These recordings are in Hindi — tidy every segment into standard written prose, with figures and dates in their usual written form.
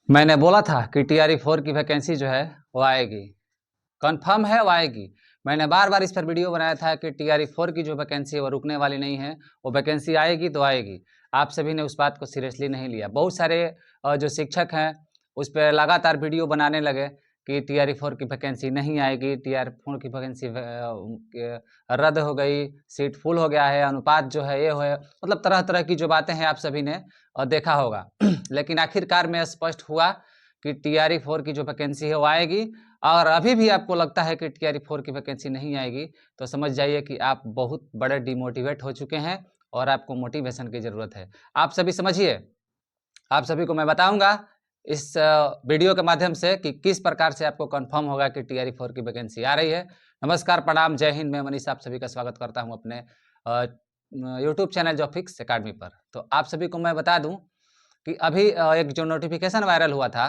मैंने बोला था कि TRE 4 की वैकेंसी जो है वो आएगी, कंफर्म है वो आएगी। मैंने बार बार इस पर वीडियो बनाया था कि TRE 4 की जो वैकेंसी है वो रुकने वाली नहीं है, वो वैकेंसी आएगी तो आएगी। आप सभी ने उस बात को सीरियसली नहीं लिया। बहुत सारे जो शिक्षक हैं उस पर लगातार वीडियो बनाने लगे कि TRE 4 की वैकेंसी नहीं आएगी, TRE 4 की वैकेंसी रद्द हो गई, सीट फुल हो गया है, अनुपात जो है ये है, मतलब तरह तरह की जो बातें हैं आप सभी ने देखा होगा। लेकिन आखिरकार में स्पष्ट हुआ कि TRE 4 की जो वैकेंसी है वो आएगी। और अभी भी आपको लगता है कि TRE 4 की वैकेंसी नहीं आएगी तो समझ जाइए कि आप बहुत बड़े डिमोटिवेट हो चुके हैं और आपको मोटिवेशन की ज़रूरत है। आप सभी समझिए, आप सभी को मैं बताऊंगा इस वीडियो के माध्यम से कि किस प्रकार से आपको कंफर्म होगा कि TRE 4 की वैकेंसी आ रही है। नमस्कार, प्रणाम, जय हिंद। मैं मनीष आप सभी का स्वागत करता हूं अपने YouTube channel job fix academy पर। तो आप सभी को मैं बता दूं कि अभी एक जो नोटिफिकेशन वायरल हुआ था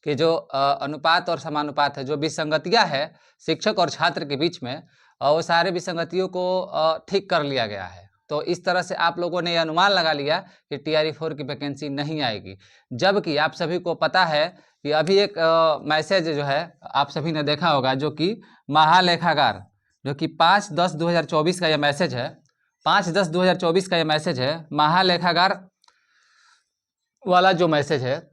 कि जो अनुपात और समानुपात है, जो विसंगतियां है शिक्षक और छात्र के बीच में, वो सारे विसंगतियों को ठीक कर लिया गया है। तो इस तरह से आप लोगों ने यह अनुमान लगा लिया कि TRE 4 की वैकेंसी नहीं आएगी, जबकि आप सभी को पता है कि अभी एक मैसेज जो है आप सभी ने देखा होगा, जो कि महालेखागार, जो कि 5/10/2024 का यह मैसेज है, 5/10/2024 का यह मैसेज है, महालेखागार वाला जो मैसेज है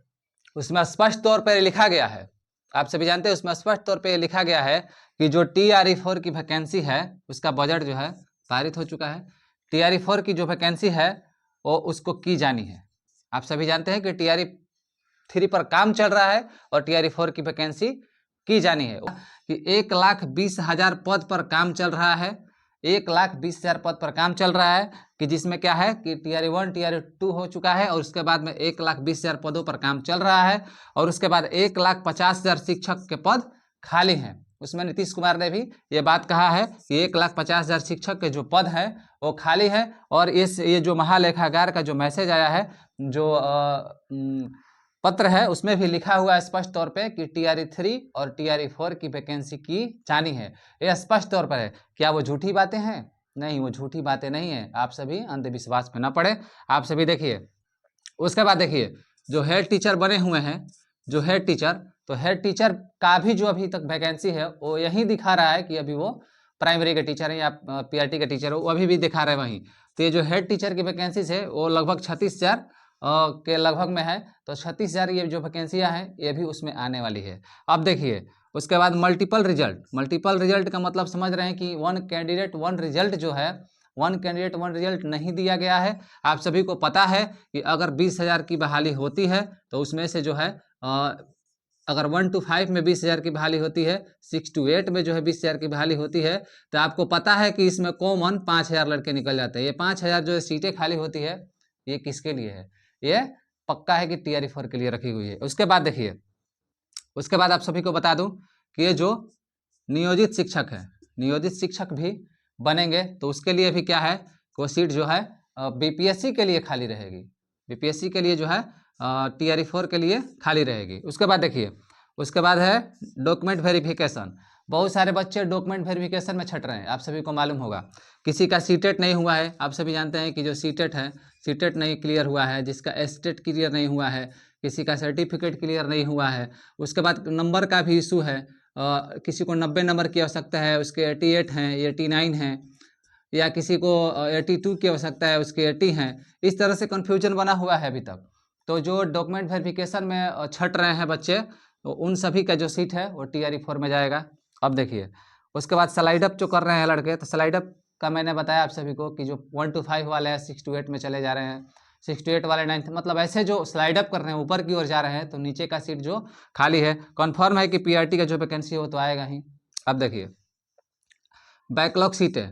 उसमें स्पष्ट तौर पर लिखा गया है, आप सभी जानते हैं, उसमें स्पष्ट तौर पे लिखा गया है कि जो TRE 4 की वैकेंसी है उसका बजट जो है पारित हो चुका है। TRE 4 की जो वैकेंसी है वो उसको की जानी है। आप सभी जानते हैं कि TRE 3 पर काम चल रहा है और TRE 4 की वैकेंसी की जानी है कि 1,20,000 पद पर काम चल रहा है। 1,20,000 पद पर काम चल रहा है कि जिसमें क्या है कि TRE 1 TRE 2 हो चुका है और उसके बाद में 1,20,000 पदों पर काम चल रहा है और उसके बाद 1,50,000 शिक्षक के पद खाली हैं। उसमें नीतीश कुमार ने भी ये बात कहा है कि 1,50,000 शिक्षक के जो पद हैं वो खाली है। और ये जो महालेखागार का जो मैसेज आया है, जो पत्र है, उसमें भी लिखा हुआ है स्पष्ट तौर पे कि TRE 3 और TRE 4 की वैकेंसी की जानी है। यह स्पष्ट तौर पर है। क्या वो झूठी बातें हैं? नहीं, वो झूठी बातें नहीं है। आप सभी अंधविश्वास में न पड़े। आप सभी देखिए, उसके बाद देखिए जो हेड टीचर बने हुए हैं, जो हेड टीचर, तो हेड टीचर का भी जो अभी तक वैकेंसी है वो यही दिखा रहा है कि अभी वो प्राइमरी के टीचर हैं या PRT के टीचर हो, वो अभी भी दिखा रहे हैं वहीं। तो ये जो हेड टीचर की वैकेंसी है वो लगभग 36,000 के लगभग में है। तो 36,000 ये जो वैकेंसियाँ हैं ये भी उसमें आने वाली है। अब देखिए उसके बाद मल्टीपल रिजल्ट का मतलब समझ रहे हैं कि 1 कैंडिडेट 1 रिजल्ट जो है, 1 कैंडिडेट 1 रिजल्ट नहीं दिया गया है। आप सभी को पता है कि अगर 20,000 की बहाली होती है तो उसमें से जो है अगर 1 to 5 में 20,000 की बहाली होती है, 6 to 8 में जो है 20,000 की बहाली होती है, तो आपको पता है कि इसमें कॉमन 5,000 लड़के निकल जाते हैं। ये 5,000 जो सीटें खाली होती है ये किसके लिए है? ये पक्का है कि TRE 4 के लिए रखी हुई है। उसके बाद देखिए, उसके बाद आप सभी को बता दूं कि ये जो नियोजित शिक्षक है, नियोजित शिक्षक भी बनेंगे तो उसके लिए भी क्या है, वो सीट जो है BPSC के लिए खाली रहेगी। BPSC के लिए जो है TRE 4 के लिए खाली रहेगी। उसके बाद देखिए, उसके बाद है डॉक्यूमेंट वेरिफिकेशन। बहुत सारे बच्चे डॉक्यूमेंट वेरिफिकेशन में छट रहे हैं। आप सभी को मालूम होगा किसी का सीटेट नहीं हुआ है। आप सभी जानते हैं कि जो सीटेट है, सीटेट नहीं क्लियर हुआ है, जिसका एस्टेट क्लियर नहीं हुआ है, किसी का सर्टिफिकेट क्लियर नहीं हुआ है। उसके बाद नंबर का भी इशू है। किसी को 90 नंबर की आवश्यकता है, उसके 88 हैं, 89 हैं, या किसी को 82 की आवश्यकता है, उसके 80 हैं। इस तरह से कन्फ्यूजन बना हुआ है अभी तक। तो जो डॉक्यूमेंट वेरिफिकेशन में छट रहे हैं बच्चे, तो उन सभी का जो सीट है वो TRE 4 में जाएगा। अब देखिए उसके बाद स्लाइड अप जो कर रहे हैं लड़के, तो स्लाइड अप का मैंने बताया आप सभी को कि जो 1 to 5 वाले हैं 6 to 8 में चले जा रहे हैं, 6 to 8 वाले 9th, मतलब ऐसे जो स्लाइड अप कर रहे हैं ऊपर की ओर जा रहे हैं, तो नीचे का सीट जो खाली है, कन्फर्म है कि PRT का जो वैकेंसी हो तो आएगा ही। अब देखिए बैकलॉग सीटें,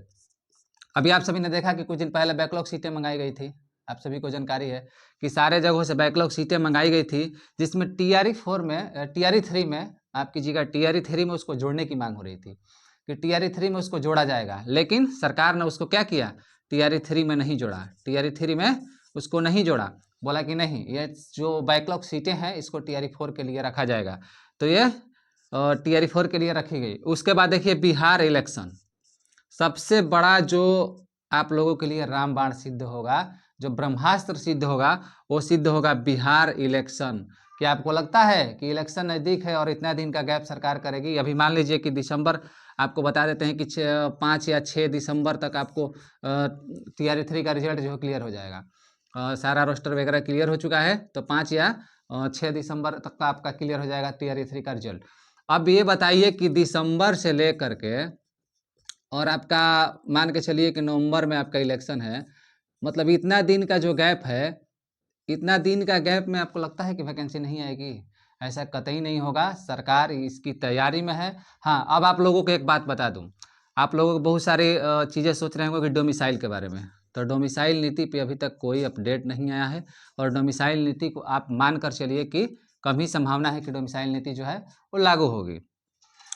अभी आप सभी ने देखा कि कुछ दिन पहले बैकलॉग सीटें मंगाई गई थी। आप सभी को जानकारी है कि सारे जगहों से बैकलॉग सीटें मंगाई गई थी, जिसमें TRE 3 में आप कीजिएगा, TRE 3 में उसको जोड़ने की मांग हो रही थी कि TRE 3 में उसको जोड़ा जाएगा, लेकिन सरकार ने उसको क्या किया, TRE 3 में नहीं जोड़ा। TRE 3 में उसको नहीं जोड़ा, बोला कि नहीं, ये जो बैकलॉग सीटें हैं इसको TRE 4 के लिए रखा जाएगा। तो ये TRE 4 के लिए रखी गई। उसके बाद देखिए बिहार इलेक्शन, सबसे बड़ा जो आप लोगों के लिए रामबाण सिद्ध होगा, जो ब्रह्मास्त्र सिद्ध होगा, वो सिद्ध होगा बिहार इलेक्शन। कि आपको लगता है कि इलेक्शन नज़दीक है और इतना दिन का गैप सरकार करेगी? अभी मान लीजिए कि दिसंबर, आपको बता देते हैं कि 5 या 6 दिसंबर तक आपको TRE 3 का रिजल्ट जो है क्लियर हो जाएगा। सारा रोस्टर वगैरह क्लियर हो चुका है, तो 5 या 6 दिसंबर तक का आपका क्लियर हो जाएगा TRE 3 का रिजल्ट। अब ये बताइए कि दिसंबर से लेकर के और आपका मान के चलिए कि नवंबर में आपका इलेक्शन है, मतलब इतना दिन का जो गैप है, इतना दिन का गैप में आपको लगता है कि वैकेंसी नहीं आएगी? ऐसा कतई नहीं होगा, सरकार इसकी तैयारी में है। हाँ, अब आप लोगों को एक बात बता दूं, आप लोगों को बहुत सारे चीज़ें सोच रहे होंगे कि डोमिसाइल के बारे में, तो डोमिसाइल नीति पे अभी तक कोई अपडेट नहीं आया है और डोमिसाइल नीति को आप मान कर चलिए कि कम ही संभावना है कि डोमिसाइल नीति जो है वो लागू होगी।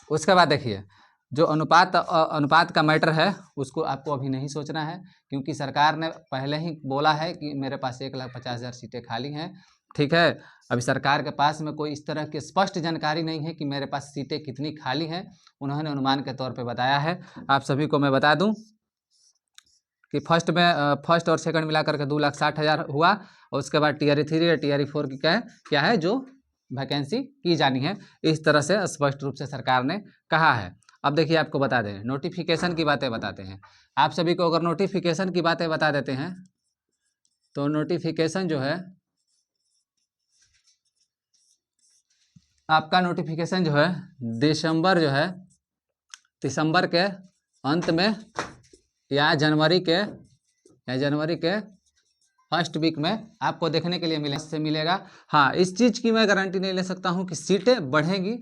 उसके बाद देखिए, जो अनुपात का मैटर है उसको आपको अभी नहीं सोचना है, क्योंकि सरकार ने पहले ही बोला है कि मेरे पास 1,50,000 सीटें खाली हैं। ठीक है, अभी सरकार के पास में कोई इस तरह की स्पष्ट जानकारी नहीं है कि मेरे पास सीटें कितनी खाली हैं, उन्होंने अनुमान के तौर पे बताया है। आप सभी को मैं बता दूं कि फर्स्ट और सेकंड मिलाकर के 2,60,000 हुआ, और उसके बाद TRE 3 या TRE 4 की क्या है जो वैकेंसी की जानी है, इस तरह से स्पष्ट रूप से सरकार ने कहा है। अब देखिए, आपको बता दें, नोटिफिकेशन की बातें बताते हैं आप सभी को। अगर नोटिफिकेशन की बातें बता देते हैं तो नोटिफिकेशन जो है आपका, नोटिफिकेशन जो है दिसंबर के अंत में या जनवरी के फर्स्ट वीक में आपको देखने के लिए मिलेगा। हाँ, इस चीज़ की मैं गारंटी नहीं ले सकता हूँ कि सीटें बढ़ेंगी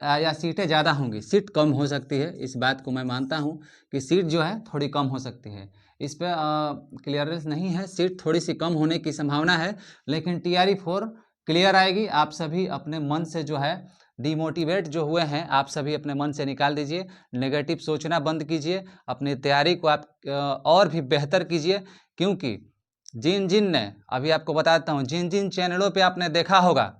या सीटें ज़्यादा होंगी, सीट कम हो सकती है, इस बात को मैं मानता हूँ कि सीट जो है थोड़ी कम हो सकती है। इस पर क्लियरेंस नहीं है, सीट थोड़ी सी कम होने की संभावना है, लेकिन TRE 4 क्लियर आएगी। आप सभी अपने मन से जो है डिमोटिवेट जो हुए हैं, आप सभी अपने मन से निकाल दीजिए, नेगेटिव सोचना बंद कीजिए, अपनी तैयारी को आप और भी बेहतर कीजिए, क्योंकि जिन जिन ने, अभी आपको बताता हूँ, जिन जिन चैनलों पे आपने देखा होगा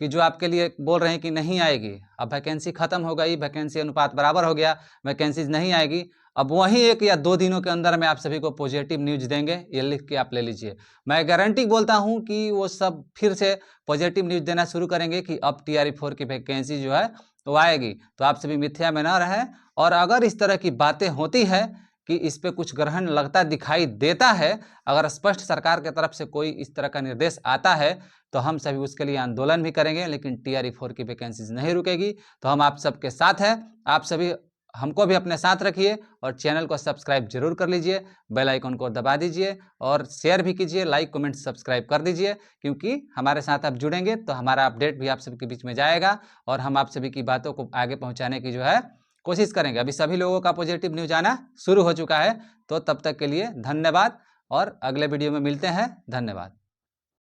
कि जो आपके लिए बोल रहे हैं कि नहीं आएगी, अब वैकेंसी खत्म हो गई, वैकेंसी अनुपात बराबर हो गया, वैकेंसीज नहीं आएगी, अब वहीं 1 या 2 दिनों के अंदर में आप सभी को पॉजिटिव न्यूज देंगे, ये लिख के आप ले लीजिए। मैं गारंटी बोलता हूं कि वो सब फिर से पॉजिटिव न्यूज देना शुरू करेंगे कि अब TRE 4 की वैकेंसी जो है वो आएगी। तो आप सभी मिथ्या में न रहे, और अगर इस तरह की बातें होती है कि इस पे कुछ ग्रहण लगता दिखाई देता है, अगर स्पष्ट सरकार की तरफ से कोई इस तरह का निर्देश आता है, तो हम सभी उसके लिए आंदोलन भी करेंगे, लेकिन TRE 4 की वैकेंसीज नहीं रुकेगी। तो हम आप सबके साथ हैं, आप सभी हमको भी अपने साथ रखिए और चैनल को सब्सक्राइब जरूर कर लीजिए, बेल आइकन को दबा दीजिए और शेयर भी कीजिए, लाइक कमेंट सब्सक्राइब कर दीजिए, क्योंकि हमारे साथ आप जुड़ेंगे तो हमारा अपडेट भी आप सभी के बीच में जाएगा और हम आप सभी की बातों को आगे पहुंचाने की जो है कोशिश करेंगे। अभी सभी लोगों का पॉजिटिव न्यूज आना शुरू हो चुका है। तो तब तक के लिए धन्यवाद और अगले वीडियो में मिलते हैं। धन्यवाद।